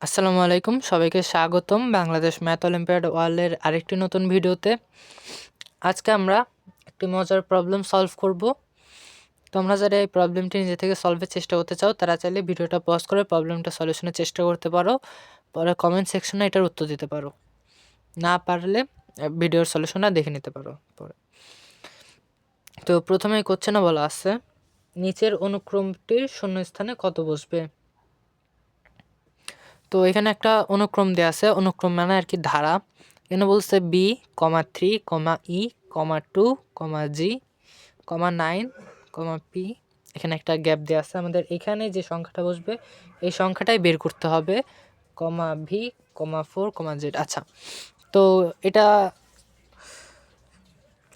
আসসালামু আলাইকুম, সবাইকে স্বাগতম বাংলাদেশ ম্যাথ অলিম্পিয়াড ওয়ার্ল্ডের আরেকটি নতুন ভিডিওতে। আজকে আমরা একটি মজার প্রবলেম সলভ করব। তোমরা যারা এই প্রবলেমটি নিজে থেকে সলভের চেষ্টা করতে চাও তারা চাইলে ভিডিওটা পজ করে প্রবলেমটা সলিউশনের চেষ্টা করতে পারো, পরে কমেন্ট সেকশনে এটার উত্তর দিতে পারো। না পারলে ভিডিওর সলিউশনটা দেখে নিতে পারো পরে। তো প্রথমেই কোশ্চেনে বলা আছে, নিচের অনুক্রমটির শূন্যস্থানে কত বসবে। তো এখানে একটা অনুক্রম দেওয়া আছে, অনুক্রম মানে আর কি ধারা। এখানে বলছে বি, 3, ই, 2, জি, 9, পি। এখানে একটা গ্যাপ দেওয়া আছে। আমাদের এখানে যে সংখ্যাটা বসবে এই সংখ্যাটাই বের করতে হবে, ভি, 4, জেড। আচ্ছা, তো এটা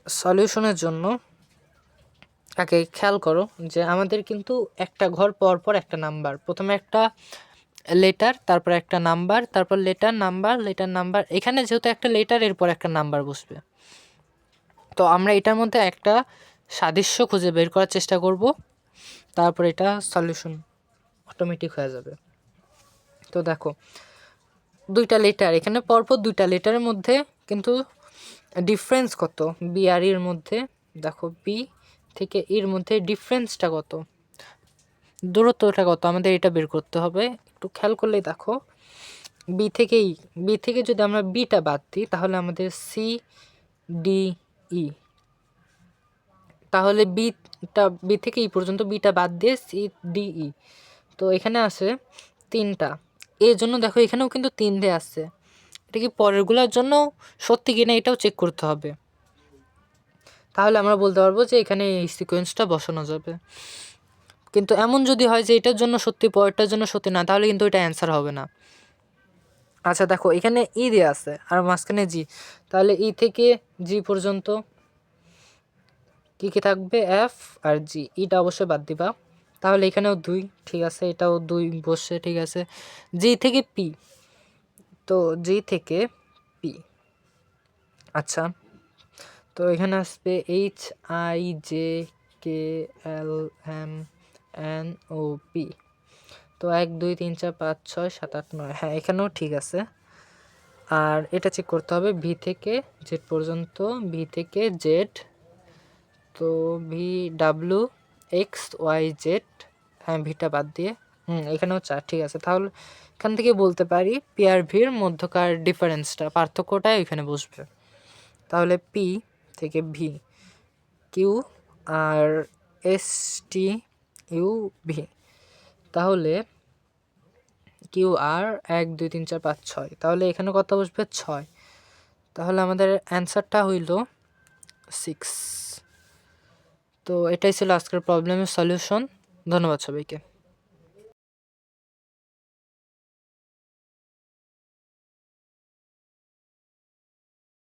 সলিউশনের জন্য আগে খেয়াল করো যে আমাদের কিন্তু একটা ঘর পর পর একটা নাম্বার, প্রথমে একটা লেটার, তারপর একটা নাম্বার, তারপর লেটার নাম্বার, লেটার নাম্বার। এখানে যেহেতু একটা লেটার, এরপর একটা নাম্বার বসবে। তো আমরা এটার মধ্যে একটা সাদৃশ্য খুঁজে বের করার চেষ্টা করব, তারপর এটা সলিউশন অটোমেটিক হয়ে যাবে। তো দেখো, দুইটা লেটার এখানে পরপর, দুইটা লেটারের মধ্যে কিন্তু ডিফারেন্স কত, বি আর ইর মধ্যে। দেখো বি থেকে ইর মধ্যে ডিফারেন্সটা কত, দূরত্বটা কত, আমাদের এটা বের করতে হবে। একটু খেয়াল করলেই দেখো, বি থেকে যদি আমরা বিটা বাদ দিই তাহলে আমাদের সি ডি ই, তাহলে বি থেকে ই পর্যন্ত বিটা বাদ দিয়ে সি ডি ই। তো এখানে আছে 3টা, এর জন্য দেখো এখানেও কিন্তু 3 দিয়ে আসছে। এটা কি পরেরগুলোর জন্য সত্যি কিনা এটাও চেক করতে হবে, তাহলে আমরা বলতে পারবো যে এখানে এই সিকোয়েন্সটা বসানো যাবে। কিন্তু এমন যদি হয় যে এটার জন্য সত্যি পরেরটার জন্য সত্যি না, তাহলে কিন্তু এটা অ্যান্সার হবে না। আচ্ছা দেখো, এখানে ই দেওয়া আছে আর মাঝখানে জি, তাহলে ই থেকে জি পর্যন্ত কী কী থাকবে, এফ আর জি। ইটা অবশ্যই বাদ দিবা, তাহলে এখানেও 2, ঠিক আছে, এটাও 2 বসে, ঠিক আছে। জি থেকে পি, তো জি থেকে পি। আচ্ছা, তো এখানে আসবে H I J K L M N O P. তো 1 2 3 4 5 6 7 8 9, হ্যাঁ এখানেও ঠিক আছে। আর এটা চেক করতে হবে ভি থেকে জেড পর্যন্ত, ভি থেকে জেড, তো V W X Y Z, হ্যাঁ ভিটা বাদ দিয়ে, এখানেও 4, ঠিক আছে। তাহলে এখান থেকে বলতে পারি পি আর ভির মধ্যকার ডিফারেন্সটা, পার্থক্যটাই এখানে বসবে। তাহলে পি থেকে V, Q R S T U V, তাহলে কিউ আর 1 2 3 4 5 6, তাহলে এখানে কত বসবে 6। তাহলে আমাদের অ্যান্সারটা হইল 6। তো এটাই ছিল আজকের প্রবলেমের সলিউশন। ধন্যবাদ সবাইকে।